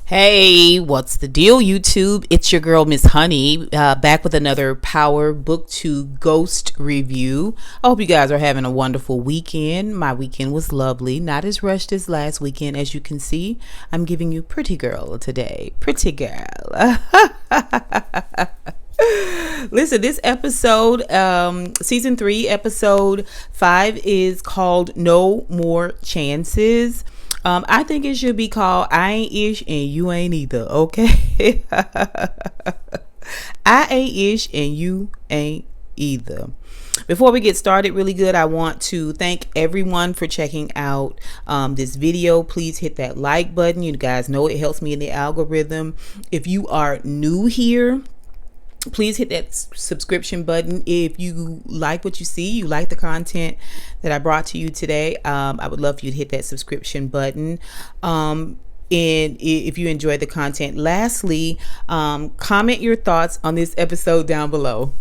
Hey, what's the deal, YouTube? It's your girl, Miss Honey, back with another Power Book 2 Ghost review. I hope you guys are having a wonderful weekend. My weekend was lovely, not as rushed as last weekend. As you can see, I'm giving you Pretty Girl today. Pretty Girl. Listen, this episode, season 3, episode 5 is called No More Chances. I think it should be called I Ain't Ish and You Ain't Either, okay? I ain't ish and you ain't either. Before we get started really good, I want to thank everyone for checking out this video. Please hit that like button. You guys know it helps me in the algorithm. If you are new here, please hit that subscription button. If you like what you see, you like the content that I brought to you today, I would love for you to hit that subscription button. And if you enjoy the content, lastly, comment your thoughts on this episode down below.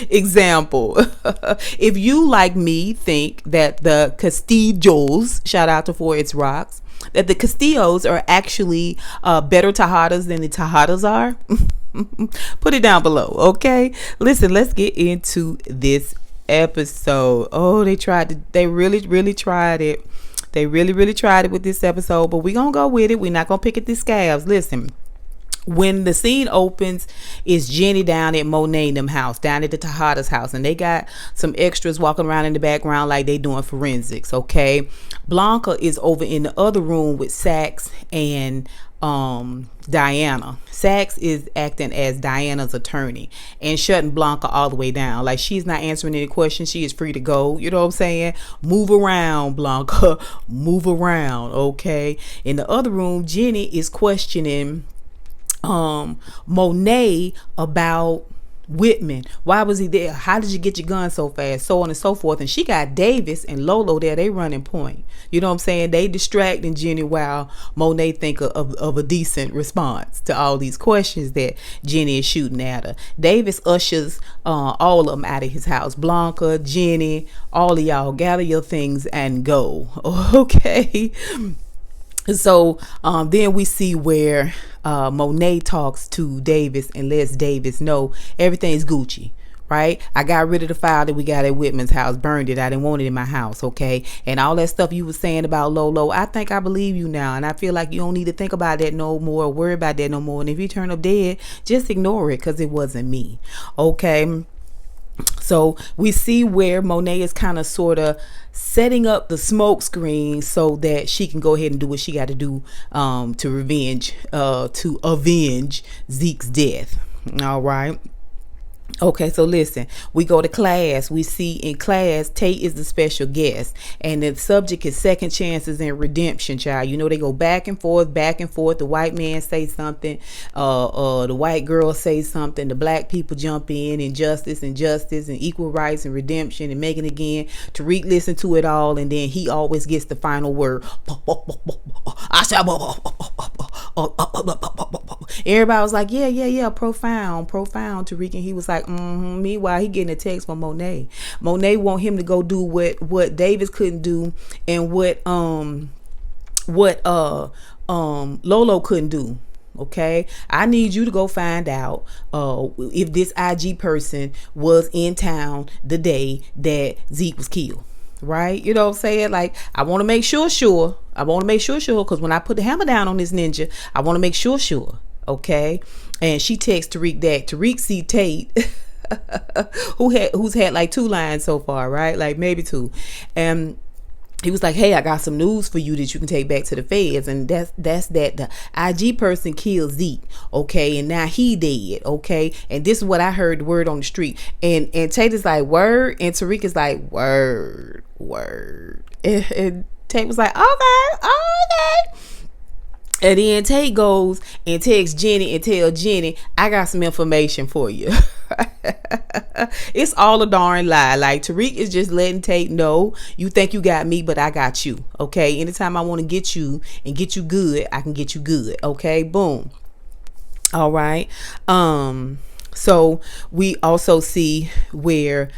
Example, if you, like me, think that the Castillos, shout out to For It's Rocks, that the Castillos are actually better Tejadas than the Tejadas are, put it down below, okay? Listen, let's get into this episode. Oh, they really tried it. They really tried it with this episode, but we're gonna go with it. We're not gonna pick at the scabs. Listen, when the scene opens, it's Jenny down at Monet and them house, down at the Tejada's house, and they got some extras walking around in the background like they doing forensics, okay? Blanca is over in the other room with Saxe and Diana. Saxe is acting as Diana's attorney and shutting Blanca all the way down. Like, she's not answering any questions. She is free to go. You know what I'm saying? Move around, Blanca. Move around, okay? In the other room, Jenny is questioning Monet about Whitman. Why was he there? How did you get your gun so fast? So on and so forth. And she got Davis and Lolo there. They running point. You know what I'm saying? They distracting Jenny while Monet think of a decent response to all these questions that Jenny is shooting at her. Davis ushers all of them out of his house. Blanca, Jenny, all of y'all, gather your things and go. Okay. So then we see where Monet talks to Davis and lets Davis know everything's Gucci, right? I got rid of the file that we got at Whitman's house, burned it. I didn't want it in my house, okay? And all that stuff you were saying about Lolo, I think I believe you now. And I feel like you don't need to think about that no more, worry about that no more. And if you turn up dead, just ignore it because it wasn't me, okay? So we see where Monet is kind of sort of setting up the smoke screen so that she can go ahead and do what she got to do to avenge Zeke's death. All right. Okay, so listen, we go to class. We see in class, Tate is the special guest, and the subject is second chances and redemption, child. You know, they go back and forth, back and forth. The white man say something, the white girl say something, the black people jump in, and justice and equal rights and redemption and make it again. Tariq listen to it all, and then he always gets the final word. I said, everybody was like, yeah, profound, Tariq, and he was like, meanwhile he getting a text from Monet. Monet want him to go do what Davis couldn't do, and what Lolo couldn't do. Okay, I need you to go find out if this IG person was in town the day that Zeke was killed. Right? You know what I'm saying? Like, I want to make sure. I want to make sure because when I put the hammer down on this ninja, I want to make sure. Okay? And she texts Tariq that. Tariq see Tate, who's had like 2 lines so far, right? Like maybe 2. And he was like, hey, I got some news for you that you can take back to the feds. And that's that the IG person killed Zeke, okay? And now he dead, okay? And this is what I heard, the word on the street. And Tate is like, word. And Tariq is like, word. And Tate was like, okay. And then Tate goes and texts Jenny and tells Jenny, I got some information for you. It's all a darn lie. Like, Tariq is just letting Tate know, you think you got me, but I got you. Okay. Anytime I want to get you and get you good, I can get you good. Okay. Boom. All right. So we also see where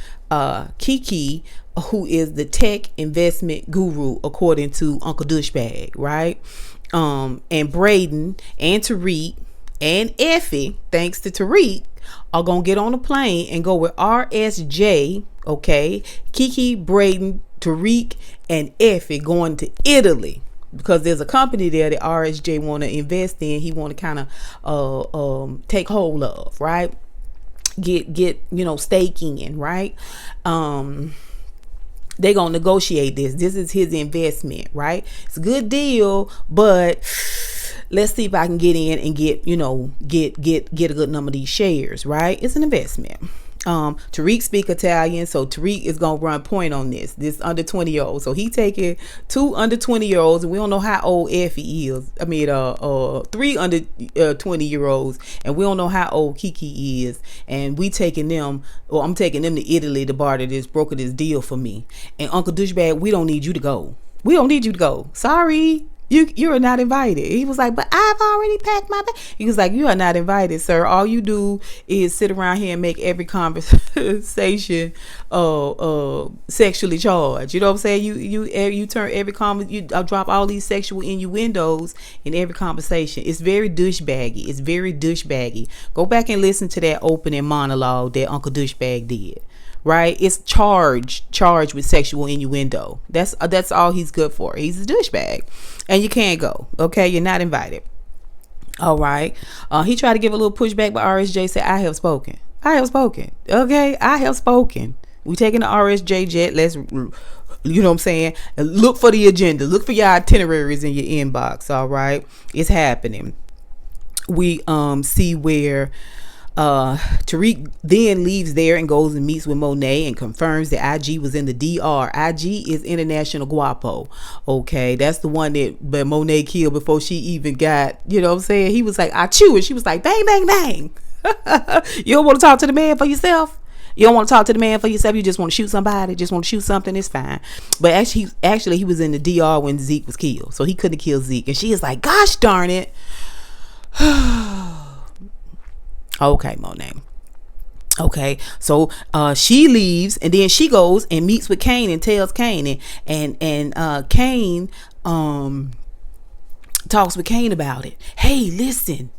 Kiki who is the tech investment guru according to Uncle Douchebag, right? And Brayden and Tariq and Effie, thanks to Tariq, are gonna get on a plane and go with RSJ, okay? Kiki, Brayden, Tariq, and Effie going to Italy because there's a company there that RSJ want to invest in. He want to kind of take hold of, right? Get staking in, right? They gonna negotiate this. This is his investment, right? It's a good deal, but let's see if I can get in and get a good number of these shares, right? It's an investment. Tariq speak Italian, so Tariq is gonna run point on this under 20-year-old. So he taking 2 under 20-year-olds, and we don't know how old Effie is. I mean, 3 under 20-year-olds, and we don't know how old Kiki is. And we taking them, or I'm taking them to Italy to barter this, broker this deal for me. And Uncle Douchebag, we don't need you to go. We don't need you to go. Sorry. You're not invited. He was like, but I've already packed my bag. He was like, you are not invited, sir. All you do is sit around here and make every conversation sexually charged. You know what I'm saying? You turn every you drop all these sexual innuendos in every conversation. It's very douchebaggy. It's very douchebaggy. Go back and listen to that opening monologue that Uncle Douchebag did. Right? It's charged with sexual innuendo. That's all he's good for. He's a douchebag, and you can't go. Okay, you're not invited. All right. He tried to give a little pushback, but RSJ said, "I have spoken. I have spoken. Okay, I have spoken. We taking the RSJ jet. Let's, you know what I'm saying? Look for the agenda. Look for your itineraries in your inbox. All right, it's happening. We see where." Tariq then leaves there and goes and meets with Monet and confirms that IG was in the DR. IG is International Guapo. Okay, that's the one that Monet killed before she even got, you know what I'm saying? He was like, I chew it. She was like, bang, bang, bang. You don't want to talk to the man for yourself? You don't want to talk to the man for yourself? You just want to shoot somebody? Just want to shoot something? It's fine. But actually, he was in the DR when Zeke was killed. So he couldn't kill Zeke. And she is like, gosh darn it. Okay, Monet. Okay, so she leaves and then she goes and meets with Kane and tells Kane and Kane talks with Kane about it. Hey, listen.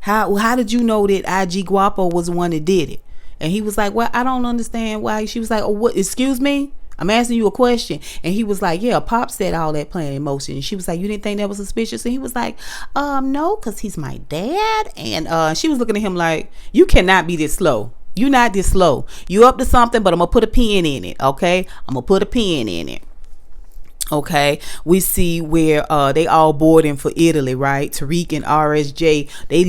How did you know that IG Guapo was the one that did it? And he was like, well, I don't understand why. She was like, oh, what? Excuse me? I'm asking you a question. And he was like, yeah, Pop said all that plan in motion. And she was like, you didn't think that was suspicious? And he was like, no, because he's my dad. And she was looking at him like, you cannot be this slow. You're not this slow. You up to something, but I'm going to put a pin in it. Okay. I'm going to put a pin in it. Okay, we see where they all boarding for Italy, right? Tariq and RSJ, they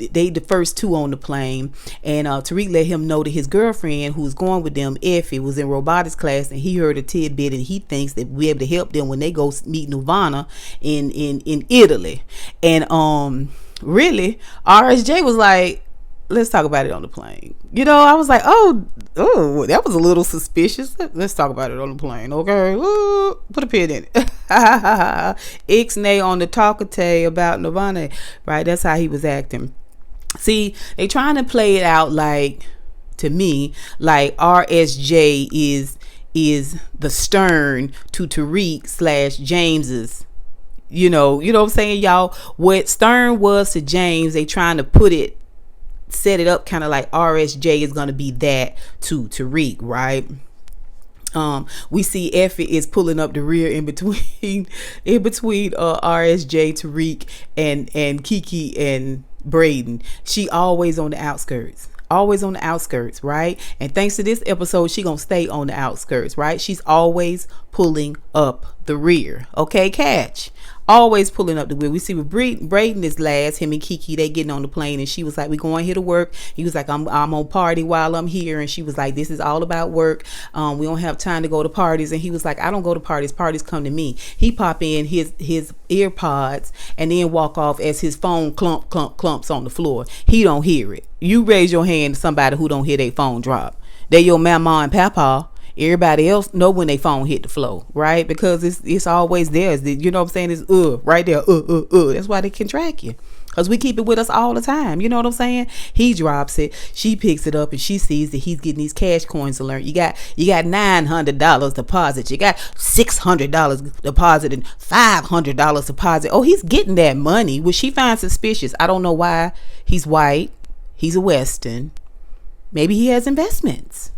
they the first 2 on the plane, and Tariq let him know that his girlfriend, who's going with them, Effie, was in robotics class, and he heard a tidbit, and he thinks that we'll be able to help them when they go meet Nirvana in Italy, and really, RSJ was like, let's talk about it on the plane. You know, I was like, oh, that was a little suspicious. Let's talk about it on the plane, okay? Ooh, put a pin in it. Ixnay on the talkate about Nirvana, right? That's how he was acting. See, they trying to play it out like, to me, like RSJ is the Stern to Tariq / James's. You know what I'm saying, y'all? What Stern was to James, they trying to set it up kind of like RSJ is going to be that to Tariq, right? We see Effie is pulling up the rear in between RSJ, Tariq, and Kiki and Brayden. She always on the outskirts. Right? And thanks to this episode, she gonna stay on the outskirts, right? She's always pulling up the rear. Okay, catch. Always pulling up the rear. We see with Brayden is last. Him and Kiki, they getting on the plane, and she was like, "We going here to work." He was like, "I'm on party while I'm here," and she was like, "This is all about work. We don't have time to go to parties." And he was like, "I don't go to parties. Parties come to me." He pop in his earpods and then walk off as his phone clumps on the floor. He don't hear it. You raise your hand to somebody who don't hear their phone drop. They your mama and papa. Everybody else know when they phone hit the floor, right? Because it's always there. You know what I'm saying? It's right there. That's why they can track you. because we keep it with us all the time. You know what I'm saying? He drops it, she picks it up, and she sees that he's getting these cash coins alert. You got $900 deposit, you got $600 deposit, and $500 deposit. Oh, he's getting that money, which she finds suspicious. I don't know why. He's white, he's a Western. Maybe he has investments.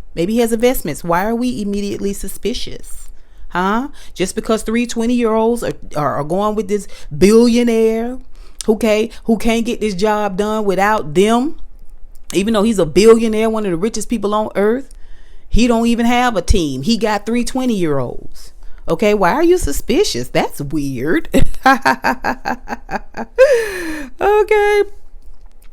Why are we immediately suspicious? Just because 3 20-year-olds are going with this billionaire who can't get this job done without them, even though he's a billionaire, one of the richest people on earth. He don't even have a team. He got 3 20-year-olds. Okay, why are you suspicious? That's weird. Okay.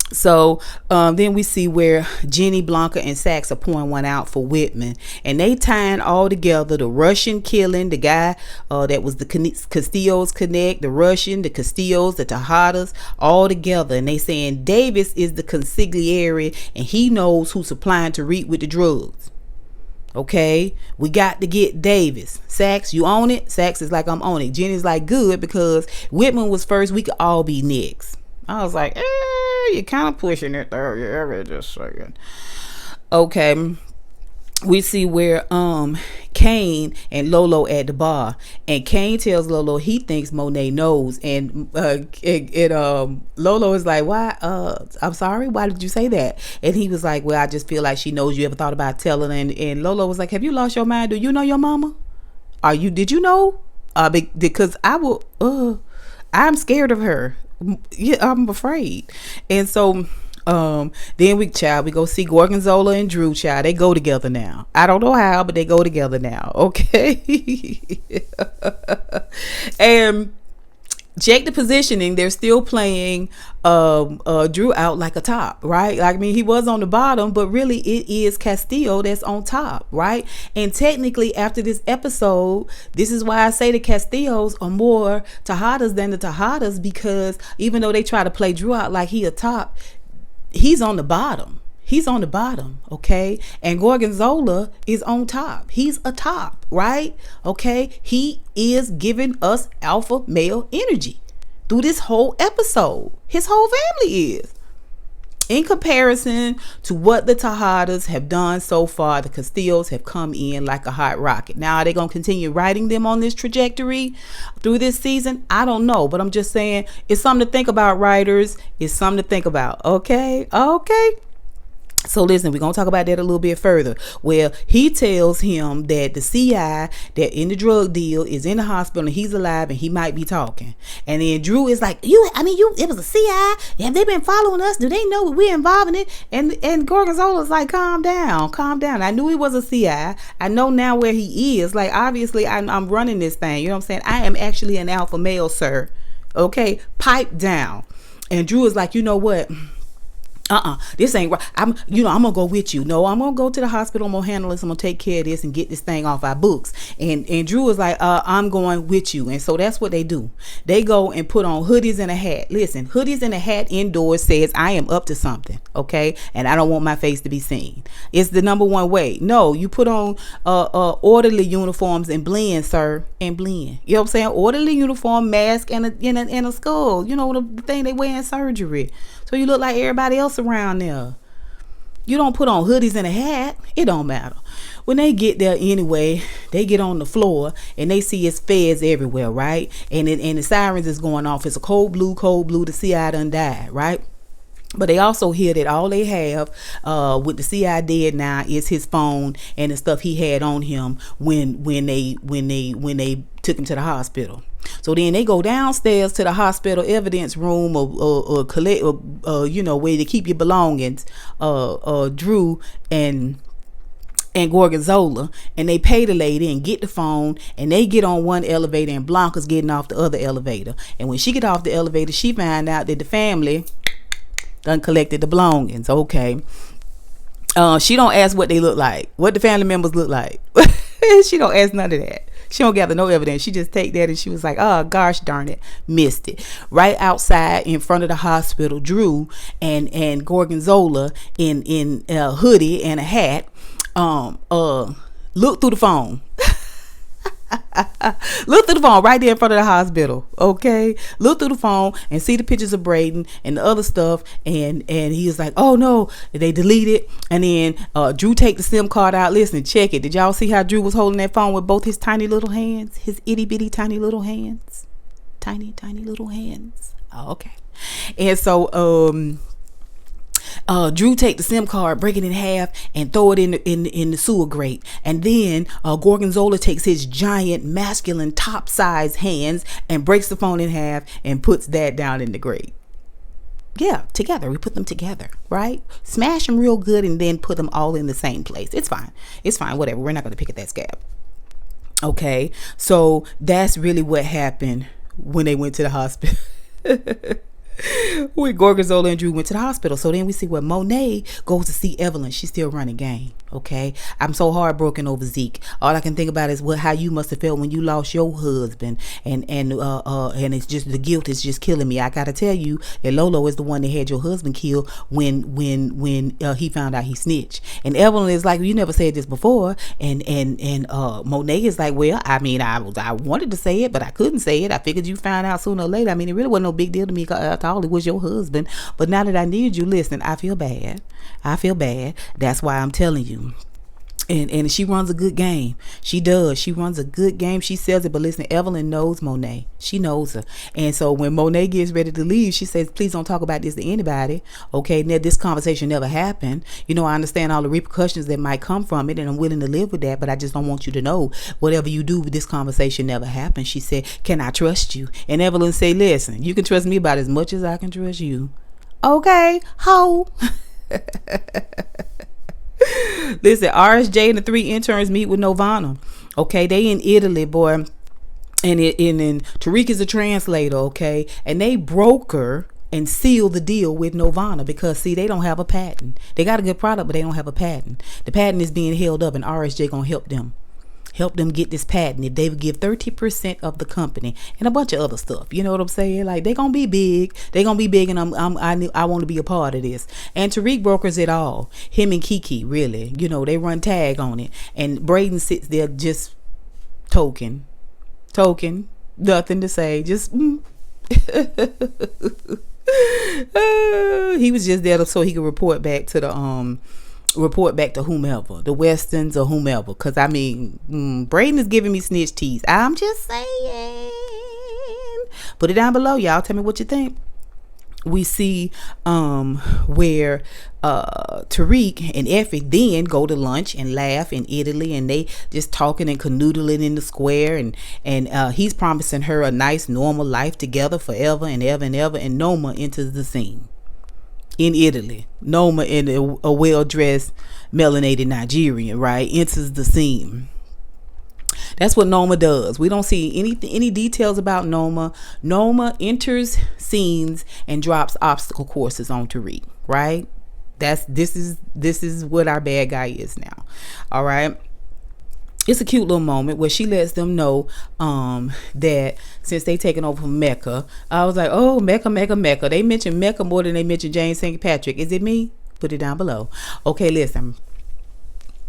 So then we see where Jenny, Blanca, and Saxe are pouring one out for Whitman, and they tying all together: the Russian killing, the guy that was the Castillo's connect, the Russian, the Castillos, the Tejadas, all together. And they saying Davis is the consigliere and he knows who's supplying Tariq with the drugs. Okay, we got to get Davis. Saxe, you own it? Saxe is like, I'm on it. Jenny's like, good, because Whitman was first, we could all be next. I was like, you're kind of pushing it there. Yeah, just saying. Okay. We see where Kane and Lolo at the bar, and Kane tells Lolo he thinks Monet knows, and Lolo is like, why? I'm sorry, why did you say that? And he was like, well, I just feel like she knows. You ever thought about telling? And Lolo was like, have you lost your mind? Do you know your mama? Did you know? Because I'm scared of her. Yeah, I'm afraid. And so then we go see Gorgonzola and Drew, child. They go together now. I don't know how, but they go together now. Okay. And check the positioning. They're still playing Drew out like a top, right? Like, I mean, he was on the bottom, but really it is Castillo that's on top, right? And technically after this episode, this is why I say the Castillos are more Tejadas than the Tejadas, because even though they try to play Drew out like he a top, he's on the bottom. Okay? And Gorgonzola is on top. He's a top, right? Okay? He is giving us alpha male energy through this whole episode. His whole family is. In comparison to what the Tejadas have done so far, the Castillos have come in like a hot rocket. Now, are they going to continue riding them on this trajectory through this season? I don't know, but I'm just saying it's something to think about, writers. It's something to think about. Okay? So listen, we're going to talk about that a little bit further. Well, he tells him that the CI that in the drug deal is in the hospital and he's alive and he might be talking. And then Drew is like, it was a CI. Have they been following us? Do they know we're involved in it? And Gorgonzola's like, calm down. I knew he was a CI. I know now where he is. Like, obviously I'm running this thing. You know what I'm saying? I am actually an alpha male, sir. Okay, pipe down. And Drew is like, you know what? This ain't right. I'm gonna go with you. No, I'm gonna go to the hospital. I'm gonna handle this. I'm gonna take care of this and get this thing off our books. And Drew is like, I'm going with you. And so that's what they do. They go and put on hoodies and a hat. Listen, hoodies and a hat indoors says I am up to something. Okay, and I don't want my face to be seen. It's the number one way. No, you put on orderly uniforms and blend, sir, and blend. You know what I'm saying? Orderly uniform, mask, and a skull. You know, the thing they wear in surgery. So you look like everybody else around there. You don't put on hoodies and a hat. It don't matter. When they get there anyway, they get on the floor and they see it's feds everywhere, right? And the sirens is going off. It's a cold blue. The CI done died, right? But they also hear that all they have with the CI dead now is his phone and the stuff he had on him when they took him to the hospital. So then they go downstairs to the hospital evidence room or collect, where they keep your belongings. Drew and Gorgonzola, and they pay the lady and get the phone, and they get on one elevator and Blanca's getting off the other elevator. And when she get off the elevator, she find out that the family done collected the belongings. Okay. She don't ask what they look like, what the family members look like. She don't ask none of that. She don't gather no evidence. She just take that and she was like, oh gosh darn it, missed it. Right outside in front of the hospital, Drew and Gorgonzola in a hoodie and a hat look through the phone. Look through the phone right there in front of the hospital. Okay, look through the phone and see the pictures of Brayden and the other stuff. And he was like, oh no, they delete it. And then Drew take the SIM card out. Listen, check it. Did y'all see how Drew was holding that phone with both his tiny little hands? His itty bitty tiny little hands. Tiny little hands. Oh, okay. And so Drew take the SIM card, break it in half, and throw it in the sewer grate. And then Gorgonzola takes his giant, masculine, top-sized hands and breaks the phone in half and puts that down in the grate. Yeah, together. We put them together, right? Smash them real good and then put them all in the same place. It's fine. It's fine. Whatever. We're not going to pick at that scab. Okay, so that's really what happened when they went to the hospital. When Gorgonzola and Drew went to the hospital. So then we see where Monet goes to see Evelyn. She's still running game. Okay, I'm so heartbroken over Zeke. All I can think about is how you must have felt when you lost your husband, and it's just the guilt is just killing me. I gotta tell you that Lolo is the one that had your husband killed when he found out he snitched. And Evelyn is like, you never said this before. And Monet is like, well, I mean, I wanted to say it, but I couldn't say it. I figured you found out sooner or later. I mean, it really wasn't no big deal to me. All it was your husband. But now that I needed you, listen, I feel bad. That's why I'm telling you. And she runs a good game. She does. She runs a good game. She sells it. But listen, Evelyn knows Monet. She knows her. And so when Monet gets ready to leave, she says, please don't talk about this to anybody. Okay, now this conversation never happened. You know, I understand all the repercussions that might come from it, and I'm willing to live with that, but I just don't want you to know whatever you do, this conversation never happened. She said, can I trust you? And Evelyn say, listen, you can trust me about as much as I can trust you. Okay, ho. Listen, RSJ and the 3 interns meet with Novana. Okay, they in Italy, boy. And Tariq is a translator, okay? And they broker and seal the deal with Novana because, see, they don't have a patent. They got a good product, but they don't have a patent. The patent is being held up, and RSJ gonna help them get this patent if they would give 30% of the company and a bunch of other stuff. You know what I'm saying? Like, they gonna be big, and I want to be a part of this. And Tariq brokers it all. Him and Kiki, really, you know, they run tag on it. And Brayden sits there just token, nothing to say, just he was just there so he could report back to whomever, the Westons or whomever. Because, I mean, Brayden is giving me snitch tease. I'm just saying. Put it down below, y'all. Tell me what you think. We see where Tariq and Effie then go to lunch and laugh in Italy, and they just talking and canoodling in the square, and he's promising her a nice normal life together forever and ever and ever. And Noma enters the scene. In Italy, Noma, in a well-dressed, melanated Nigerian, right, enters the scene. That's what Noma does. We don't see any details about Noma. Noma enters scenes and drops obstacle courses on Tariq, right? This is what our bad guy is now. All right. It's a cute little moment where she lets them know that since they taken over from Mecca, I was like, oh, Mecca. They mention Mecca more than they mention James St. Patrick. Is it me? Put it down below. Okay, listen.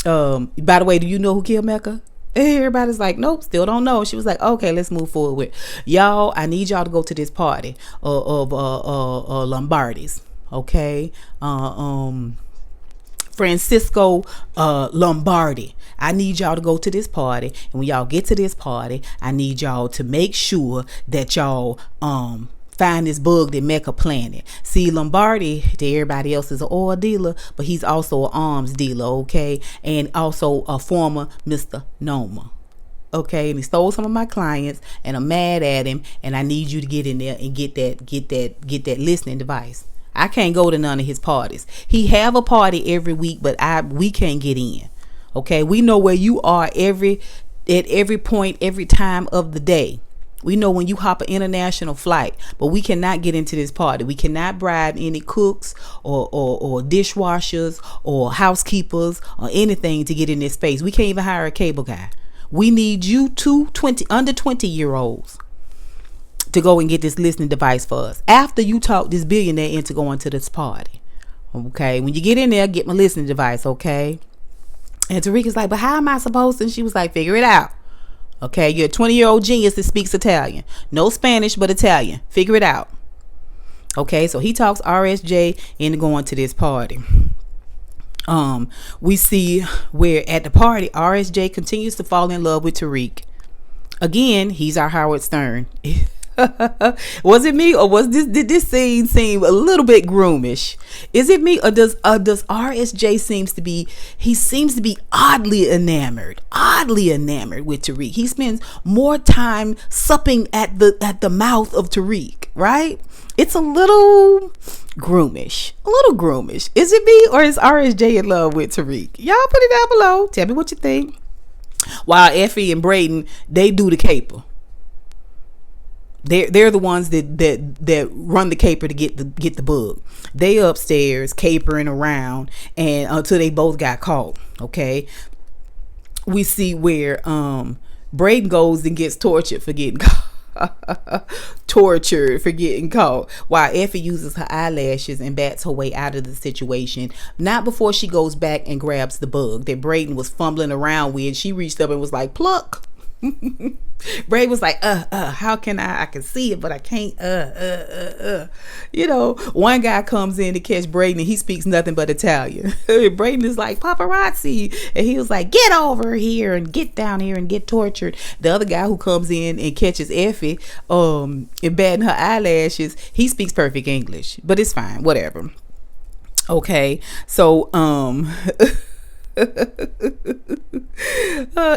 By the way, do you know who killed Mecca? Everybody's like, nope, still don't know. She was like, okay, let's move forward with y'all. I need y'all to go to this party of Lombardi's. Okay. Francisco Lombardi. I need y'all to go to this party, and when y'all get to this party, I need y'all to make sure that y'all find this bug that Mecca planted. See, Lombardi to everybody else is an oil dealer, but he's also an arms dealer, okay, and also a former Mr. Noma. Okay, and he stole some of my clients, and I'm mad at him, and I need you to get in there and get that listening device. I can't go to none of his parties. He have a party every week, but we can't get in. Okay, we know where you are at every point, every time of the day. We know when you hop an international flight, but we cannot get into this party. We cannot bribe any cooks or dishwashers or housekeepers or anything to get in this space. We can't even hire a cable guy. We need you under 20-year-olds to go and get this listening device for us after you talk this billionaire into going to this party. Okay, when you get in there, get my listening device, okay? And Tariq is like, but how am I supposed to? And she was like, figure it out. Okay, you're a 20-year-old genius that speaks Italian. No Spanish, but Italian. Figure it out. Okay, so he talks RSJ into going to this party. We see where at the party, RSJ continues to fall in love with Tariq. Again, he's our Howard Stern. Was it me, or did this scene seem a little bit groomish? Is it me, or does RSJ seems to be oddly enamored with Tariq? He spends more time supping at the mouth of Tariq, right? It's a little groomish. Is it me, or is RSJ in love with Tariq? Y'all put it down below. Tell me what you think. While Effie and Brayden, they do the caper. They're the ones that run the caper to get the bug. They upstairs capering around and until they both got caught. Okay, we see where Brayden goes and gets tortured for getting caught. While Effie uses her eyelashes and bats her way out of the situation. Not before she goes back and grabs the bug that Brayden was fumbling around with. She reached up and was like, pluck. Brayden was like, how can I can see it, but I can't, one guy comes in to catch Brayden and he speaks nothing but Italian. Brayden is like, paparazzi, and he was like, get over here and get down here and get tortured. The other guy who comes in and catches Effie and batting her eyelashes, he speaks perfect English, but it's fine, whatever. Okay, so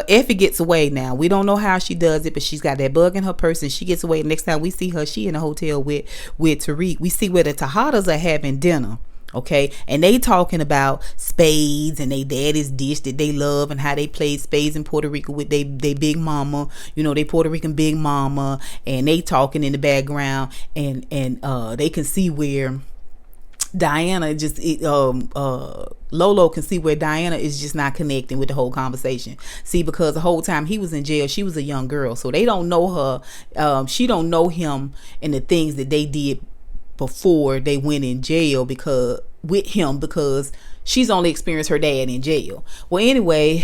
Effie gets away now. We don't know how she does it, but she's got that bug in her purse and she gets away. Next time we see her, she in a hotel with Tariq. We see where the Tejadas are having dinner. Okay, and they talking about spades and they daddy's dish that they love and how they played spades in Puerto Rico with they big mama, they Puerto Rican big mama, and they talking in the background, and they can see where Diana Lolo can see where Diana is just not connecting with the whole conversation. See, because the whole time he was in jail, she was a young girl, so they don't know her. She don't know him and the things that they did before they went in jail because she's only experienced her dad in jail. Well, anyway,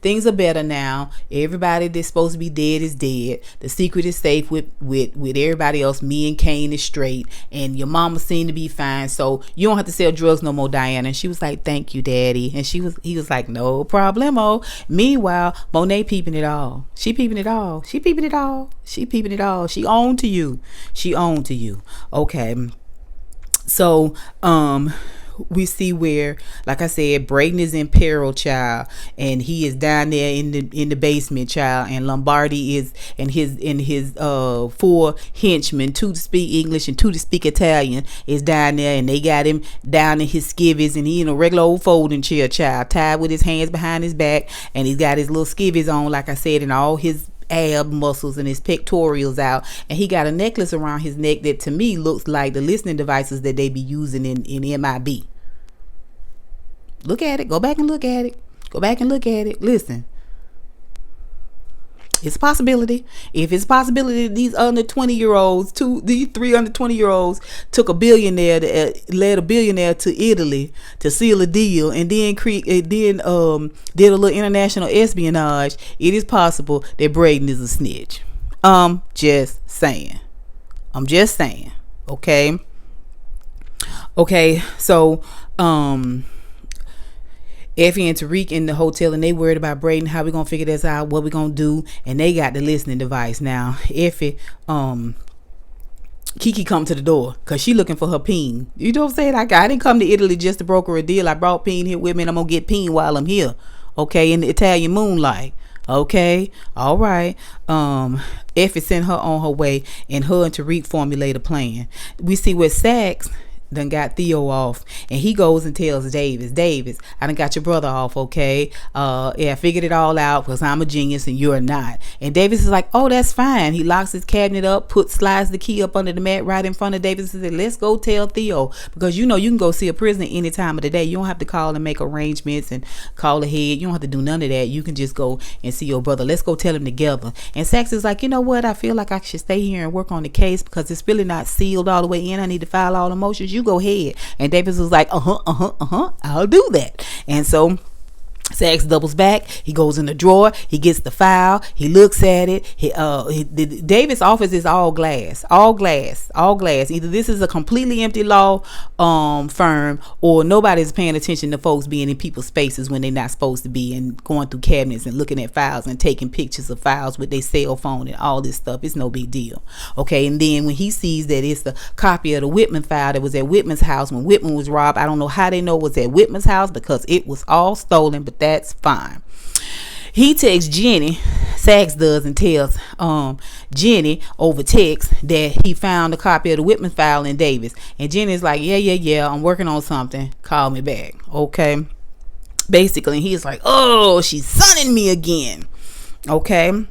things are better now. Everybody that's supposed to be dead is dead. The secret is safe with everybody else. Me and Kane is straight, and your mama seemed to be fine, so you don't have to sell drugs no more, Diana. And she was like, thank you, daddy. And he was like, no problemo. Meanwhile, Monet peeping it all. She peeping it all. She owned to you. Okay, so we see where, like I said, Brayden is in peril, child, and he is down there in the basement, child, and Lombardi is and his 4 henchmen, 2 to speak English and 2 to speak Italian, is down there, and they got him down in his skivvies, and he in a regular old folding chair, child, tied with his hands behind his back, and he's got his little skivvies on, like I said, and all his ab muscles and his pectorials out, and he got a necklace around his neck that to me looks like the listening devices that they be using in MIB. Look at it. Go back and look at it. Listen, it's a possibility. If it's a possibility, these under 20-year-olds, these 3 under 20-year-olds took led a billionaire to Italy to seal a deal, and then did a little international espionage. It is possible that Brayden is a snitch. I'm just saying. Okay. So Effie and Tariq in the hotel, and they worried about Brayden, how we gonna figure this out, what we gonna do, and they got the listening device. Now Effie, Kiki come to the door because she looking for her peen. You know what I'm saying? I didn't come to Italy just to broker a deal. I brought peen here with me, and I'm gonna get peen while I'm here, okay, in the Italian moonlight. Okay, all right. Effie sent her on her way, and her and Tariq formulate a plan. We see where Saxe done got Theo off, and he goes and tells Davis, I done got your brother off, okay? I figured it all out because I'm a genius and you're not. And Davis is like, oh, that's fine. He locks his cabinet up, slides the key up under the mat right in front of Davis and said, let's go tell Theo, because you can go see a prisoner any time of the day. You don't have to call and make arrangements and call ahead. You don't have to do none of that. You can just go and see your brother. Let's go tell him together. And Saxe is like, you know what? I feel like I should stay here and work on the case because it's really not sealed all the way in. I need to file all the motions. You go ahead. And Davis was like, I'll do that. And so Saxe doubles back. He goes in the drawer. He gets the file. He looks at it. David's office is all glass, all glass, all glass. Either this is a completely empty law firm, or nobody's paying attention to folks being in people's spaces when they're not supposed to be, and going through cabinets and looking at files and taking pictures of files with their cell phone and all this stuff. It's no big deal. Okay, and then when he sees that it's the copy of the Whitman file that was at Whitman's house when Whitman was robbed, I don't know how they know it was at Whitman's house because it was all stolen, but that's fine. He texts Jenny, Saxe does, and tells Jenny over text that he found a copy of the Whitman file in Davis. And Jenny's like, yeah, I'm working on something. Call me back. Okay. Basically, he's like, oh, she's sunning me again. Okay.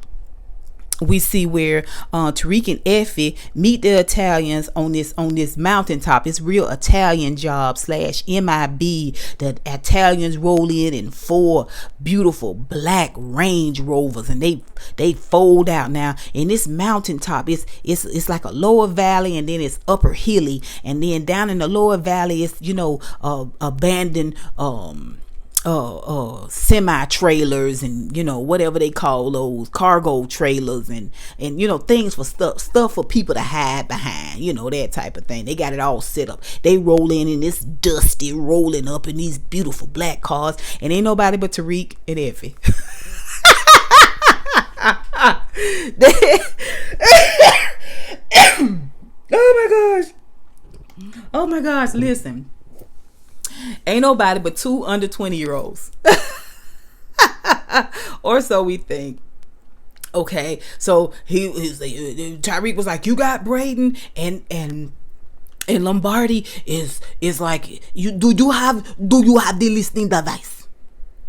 We see where Tariq and Effie meet the Italians on this mountaintop. It's real Italian job / MIB. The Italians roll in 4 beautiful black Range Rovers, and they fold out. Now in this mountaintop, it's like a lower valley, and then it's upper hilly, and then down in the lower valley it's abandoned semi trailers, and whatever they call those, cargo trailers, and things for stuff for people to hide behind, that type of thing. They got it all set up. They roll in this dusty, rolling up in these beautiful black cars, and ain't nobody but Tariq and Effie. Oh my gosh, listen. Ain't nobody but 2 under 20-year-olds. Or so we think. Okay, so Tariq was like, you got Brayden and Lombardi is like, do you have the listening device?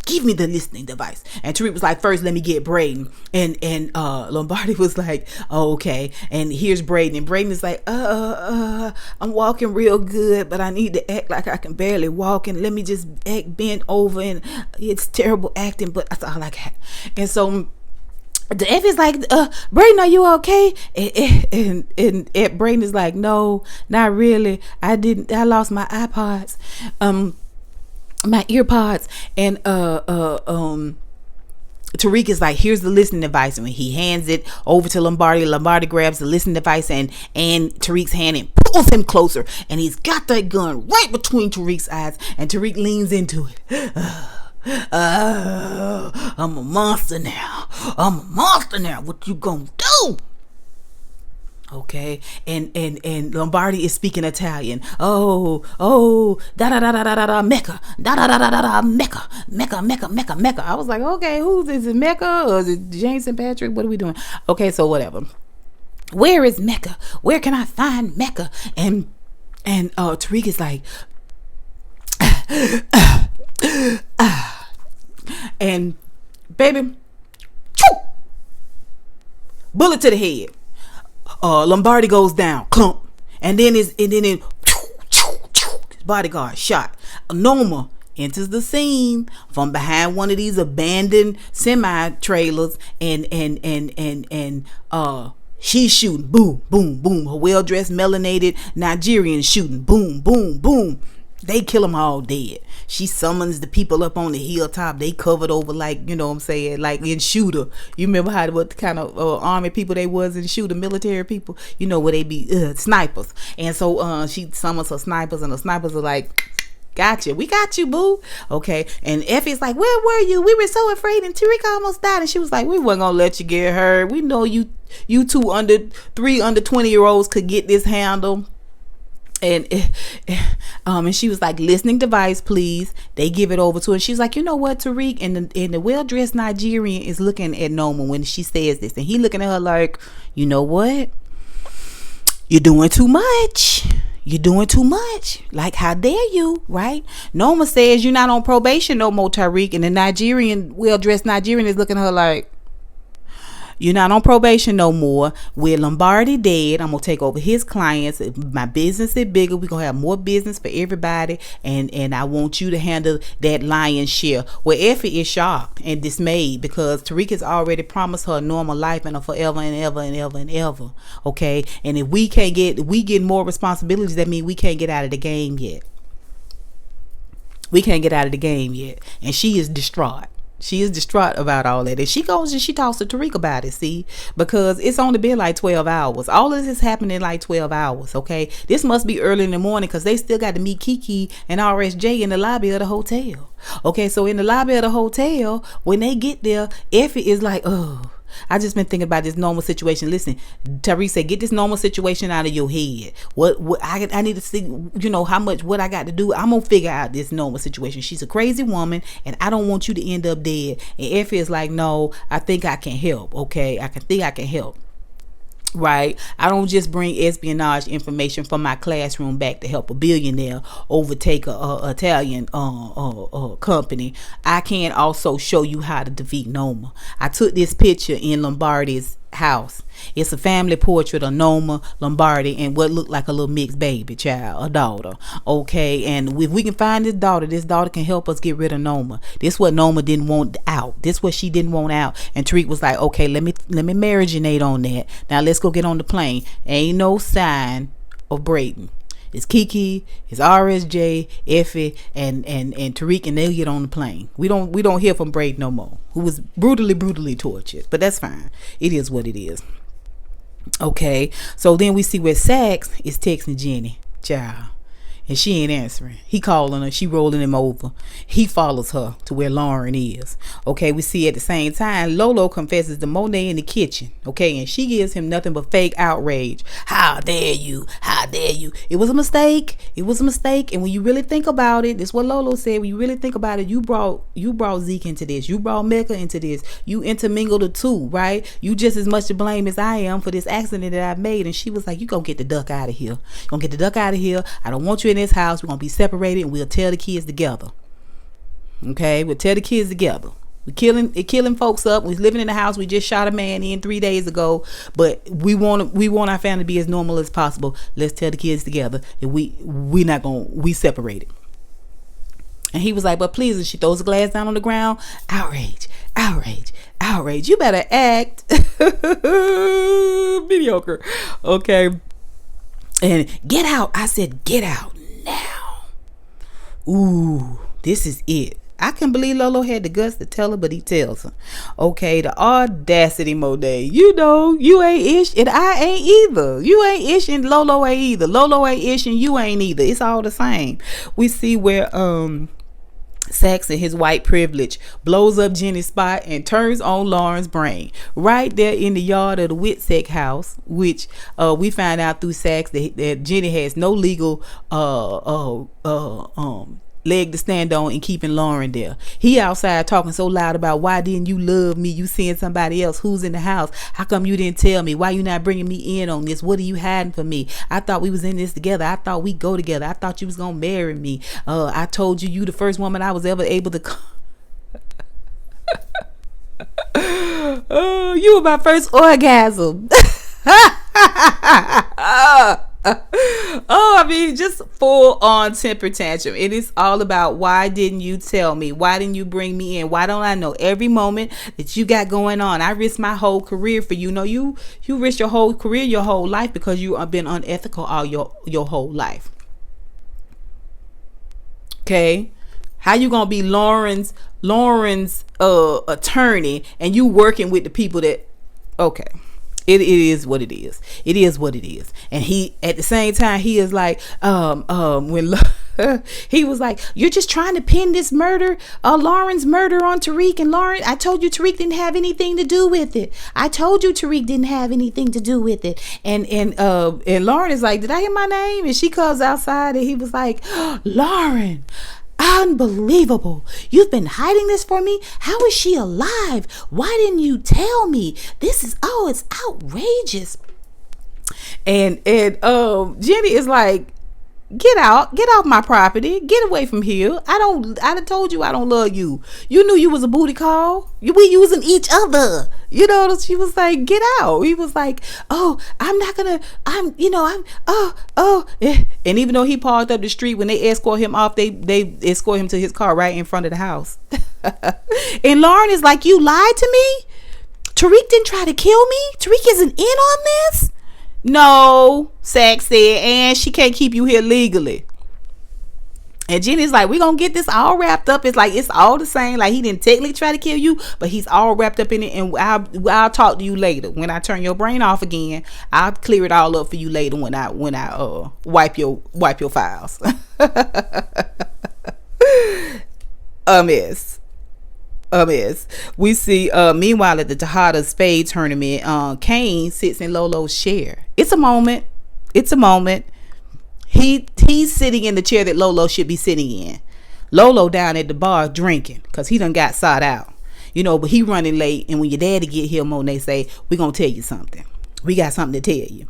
Give me the listening device. And Tariq was like, first let me get Brayden. And Lombardi was like, oh, okay. And here's Brayden. And Brayden is like, I'm walking real good, but I need to act like I can barely walk, and let me just act bent over, and it's terrible acting, but that's all I got. And so the Effie's like, Brayden, are you okay? And Brayden is like, no, not really. I lost my iPods. My earpods. And Tariq is like, here's the listening device, and when he hands it over to Lombardi grabs the listening device and Tariq's hand and pulls him closer, and he's got that gun right between Tariq's eyes, and Tariq leans into it. I'm a monster now. What you gonna do? Okay, and Lombardi is speaking Italian. Oh, da da da da da da Mecca, da da da da da Mecca. I was like, okay, who's this? Is it Mecca or is it James St. Patrick? What are we doing? Okay, so whatever. Where is Mecca? Where can I find Mecca? And Tariq is like, and baby, bullet to the head. Lombardi goes down, clump, and then his bodyguard shot. Noma enters the scene from behind one of these abandoned semi trailers, and she's shooting, boom, boom, boom. Her well dressed melanated Nigerian shooting, boom, boom, boom. They kill them all dead. She summons the people up on the hilltop. They covered over, like, what I'm saying, like in Shooter. You remember what kind of army people they was in Shooter, military people? Where they be snipers. And so she summons her snipers, and the snipers are like, gotcha, we got you, boo. Okay, and Effie's like, where were you? We were so afraid, and Tariq almost died. And she was like, we wasn't gonna let you get hurt. We know you 3 under 20-year-olds could get this handle. And she was like, listening device, please. They give it over to her. She's like, you know what, Tariq? And the well-dressed Nigerian is looking at Noma when she says this, and he looking at her like, you know what? You're doing too much. Like, how dare you, right? Noma says you're not on probation no more, Tariq. And the Nigerian, well-dressed Nigerian is looking at her like, you're not on probation no more. With Lombardi dead, I'm gonna take over his clients. My business is bigger. We're gonna have more business for everybody, and I want you to handle that lion's share. Well, Effie is shocked and dismayed because Tariq has already promised her a normal life and a forever and ever and ever and ever. Okay, and if we get more responsibilities, that means we can't get out of the game yet. We can't get out of the game yet. And she is distraught. She is distraught about all that. And she goes and she talks to Tariq about it, see? Because it's only been like 12 hours. All of this is happening in like 12 hours, okay? This must be early in the morning because they still got to meet Kiki and RSJ in the lobby of the hotel. Okay, so in the lobby of the hotel, when they get there, Effie is like, oh, I just been thinking about this normal situation. Listen, Tariq said, get this normal situation out of your head. What I need to see, how much, what I got to do. I'm going to figure out this normal situation. She's a crazy woman and I don't want you to end up dead. And Effie is like, no, I think I can help. Okay. I can help. Right, I don't just bring espionage information from my classroom back to help a billionaire overtake a Italian company. I can also show you how to defeat Noma. I took this picture in Lombardi's house. It's a family portrait of Noma, Lombardi, and what looked like a little mixed baby child, a daughter. Okay, and if we can find this daughter can help us get rid of Noma. This what Noma didn't want out. This what she didn't want out. And Tariq was like, okay, let me marinate on that. Now let's go get on the plane. Ain't no sign of Brayden. It's Kiki, it's RSJ, Effie, and Tariq, and they'll get on the plane. We don't hear from Brayden no more, who was brutally tortured. But that's fine. It is what it is. Okay, so then we see where Saxe is texting Jenny, child, and she ain't answering. He calling her, she rolling him over. He follows her to where Lauren is. Okay, we see at the same time Lolo confesses to Monet in the kitchen. Okay, and she gives him nothing but fake outrage. How dare you? How dare you? It was a mistake. It was a mistake. And when you really think about it, this is what Lolo said. When you really think about it, you brought Zeke into this. You brought Mecca into this. You intermingled the two, right? You just as much to blame as I am for this accident that I've made. And she was like, you gonna get the duck out of here. You gonna get the duck out of here. I don't want you in this house. We're gonna be separated and we'll tell the kids together. Okay, we'll tell the kids together. We're killing folks up. We're living in the house. We just shot a man in 3 days ago, but we want our family to be as normal as possible. Let's tell the kids together that we separated. And he was like, but please, and she throws the glass down on the ground. Outrage. You better act mediocre. Okay. And get out. I said, get out now. Ooh, this is it. I can believe Lolo had the guts to tell her, but he tells her. Okay, the audacity, Monet. You ain't ish and I ain't either. You ain't ish and Lolo ain't either. Lolo ain't ish and you ain't either. It's all the same. We see where Saxe and his white privilege blows up Jenny's spot and turns on Lauren's brain right there in the yard of the Whitsec house, which we find out through Saxe that Jenny has no legal leg to stand on in keeping Lauren there. He outside talking so loud about why didn't you love me? You seeing somebody else who's in the house. How come you didn't tell me? Why you not bringing me in on this? What are you hiding from me? I thought we was in this together. I thought we go together. I thought you was gonna marry me. I told you the first woman I was ever able to you were my first orgasm. I mean, just full on temper tantrum. It is all about why didn't you tell me? Why didn't you bring me in? Why don't I know every moment that you got going on? I risked my whole career for you. You risked your whole career, your whole life because you have been unethical all your whole life. Okay, how you gonna be Lauren's attorney and you working with the people that? Okay. It is what it is. It is what it is. And he, at the same time, he is like, when he was like, you're just trying to pin this murder, Lauren's murder on Tariq and Lauren. I told you Tariq didn't have anything to do with it. I told you Tariq didn't have anything to do with it. And Lauren is like, did I hear my name? And she comes outside and he was like, Lauren, unbelievable. You've been hiding this for me. How is she alive? Why didn't you tell me? It's outrageous. And Jenny is like, get out my property, get away from here. I done told you I don't love you. You knew you was a booty call. We using each other. She was like, get out. He was like, oh, I'm not gonna, and even though he parked up the street, when they escort him off, they escort him to his car right in front of the house. And Lauren is like, you lied to me? Tariq didn't try to kill me? Tariq isn't in on this? No, Saxe said, and she can't keep you here legally. And Jenny's like, we gonna get this all wrapped up. It's like, it's all the same. Like, he didn't technically try to kill you, but he's all wrapped up in it. And I'll talk to you later. When I turn your brain off again, I'll clear it all up for you later when I wipe your files. A mess. We see meanwhile at the Tejada Spade tournament, Kane sits in Lolo's chair. It's a moment. He's sitting in the chair that Lolo should be sitting in. Lolo down at the bar drinking because he done got sought out, but he running late. And when your daddy get here, Monet say, we gonna tell you something. We got something to tell you.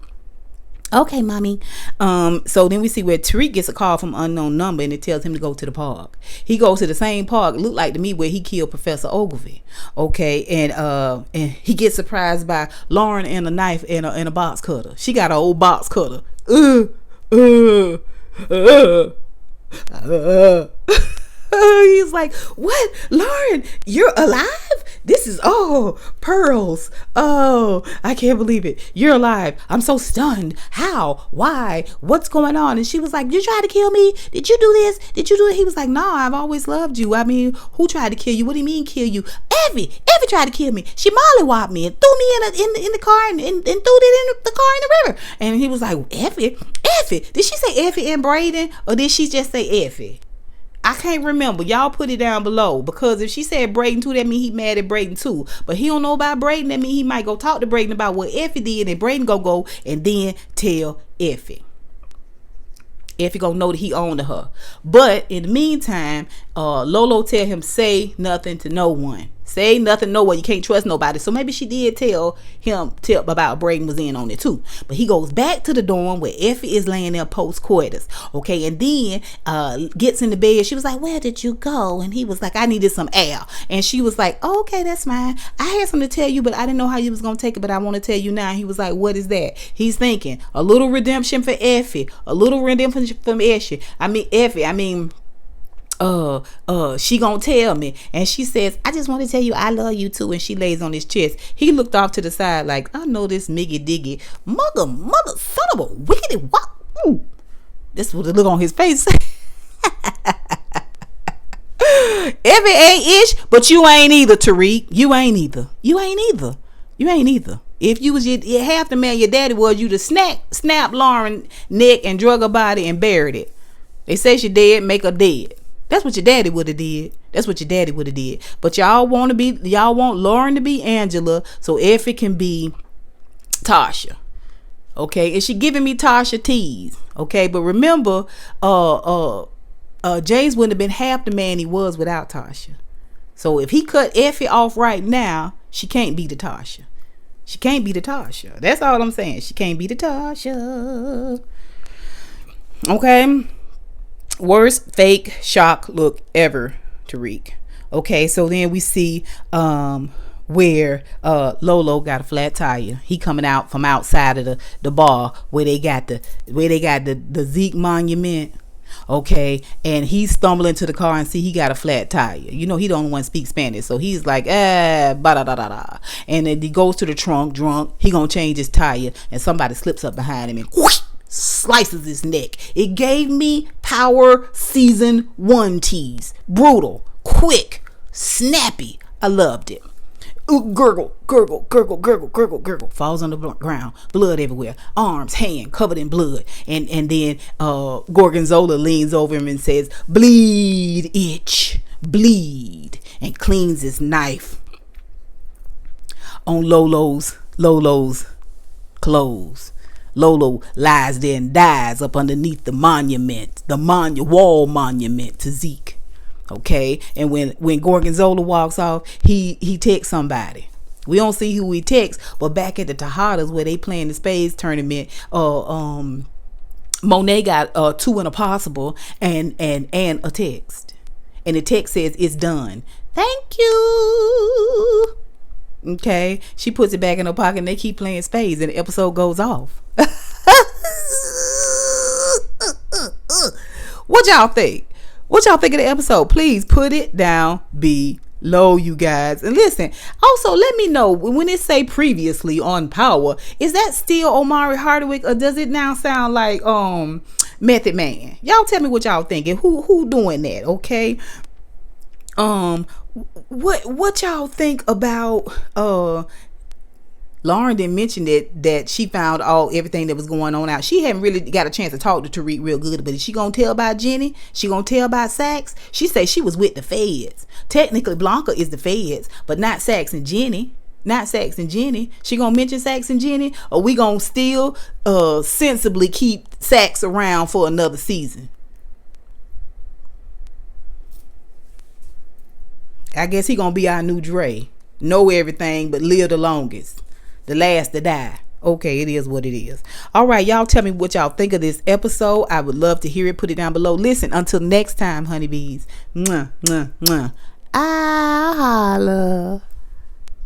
Okay, mommy. So then we see where Tariq gets a call from unknown number, and it tells him to go to the park. He goes to the same park, look like to me, where he killed Professor Ogilvy. Okay, and he gets surprised by Lauren and a knife and a box cutter. She got an old box cutter. He's like, what? Lauren, you're alive? This is, pearls. I can't believe it. You're alive. I'm so stunned. How? Why? What's going on? And she was like, you tried to kill me? Did you do this? Did you do it? He was like, no, I've always loved you. I mean, who tried to kill you? What do you mean kill you? Effie tried to kill me. She mollywopped me and threw me in the car and threw it in the car in the river. And he was like, Effie? Did she say Effie and Brayden, or did she just say Effie? I can't remember. Y'all put it down below, because if she said Brayden too, that mean he mad at Brayden too. But he don't know about Brayden. That mean he might go talk to Brayden about what Effie did, and Brayden go and then tell Effie. Effie gonna know that he owned her. But in the meantime, Lolo tell him, say nothing to no one. Say nothing, no one. You can't trust nobody. So maybe she did tell him about Brayden was in on it too. But he goes back to the dorm where Effie is laying there post-coitus. Okay, and then gets in the bed. She was like, where did you go? And he was like, I needed some air. And she was like, oh, okay, that's fine. I had something to tell you, but I didn't know how you was going to take it, but I want to tell you now. He was like, what is that? He's thinking, a little redemption for Effie. A little redemption from Effie. She gonna tell me. And she says, I just want to tell you I love you too. And she lays on his chest. He looked off to the side like, I know this Miggy Diggy mother son of a wicked what. This was the look on his face. Effie ain't ish, but you ain't either, Tariq. You ain't either. If you was half the man your daddy was, you'd have snapped Lauren neck and drug her body and buried it. They say she dead, make her dead. That's what your daddy would have did. But y'all want Lauren to be Angela so Effie can be Tasha. Okay, and she giving me Tasha tease. Okay, but remember, James wouldn't have been half the man he was without Tasha. So if he cut Effie off right now, she can't be the Tasha. That's all I'm saying. She can't be the Tasha. Okay. Worst fake shock look ever, Tariq. Okay, so then we see where Lolo got a flat tire. He coming out from outside of the bar where they got the Zeke monument. Okay, and he's stumbling to the car and see he got a flat tire. He don't want to speak Spanish, so he's like, ba-da-da-da-da. And then he goes to the trunk drunk. He gonna change his tire, and somebody slips up behind him and whoosh, slices his neck. It gave me Power Season 1 tease. Brutal, quick, snappy. I loved it. Gurgle, falls on the ground, blood everywhere, arms, hand covered in blood, and then Gorgonzola leans over him and says, bleed, itch, bleed, and cleans his knife on Lolo's clothes. Lolo lies there and dies up underneath the wall monument to Zeke. Okay, and when Gorgonzola walks off, he texts somebody. We don't see who he texts, but back at the Tejadas where they playing the spades tournament, Monet got 2 in a possible and a text, and the text says it's done. Thank you. Okay, she puts it back in her pocket and they keep playing spades and the episode goes off. What y'all think? What y'all think of the episode? Please put it down below, you guys. And listen, also let me know when it say previously on Power, is that still Omari Hardwick, or does it now sound like Method Man. Y'all tell me what y'all thinking. Who doing that? Okay. What y'all think about Lauren didn't mention that she found everything that was going on out. She hadn't really got a chance to talk to Tariq real good, but is she gonna tell about Jenny? She gonna tell about Saxe? She say she was with the feds. Technically Blanca is the feds, but not Saxe and Jenny. Not Saxe and Jenny. She gonna mention Saxe and Jenny, or we gonna still sensibly keep Saxe around for another season? I guess he gonna be our new Dre. Know everything but live the longest. The last to die. Okay, it is what it is. All right, y'all tell me what y'all think of this episode. I would love to hear it. Put it down below. Listen, until next time, honeybees. Mwah, mwah, mwah. I holla.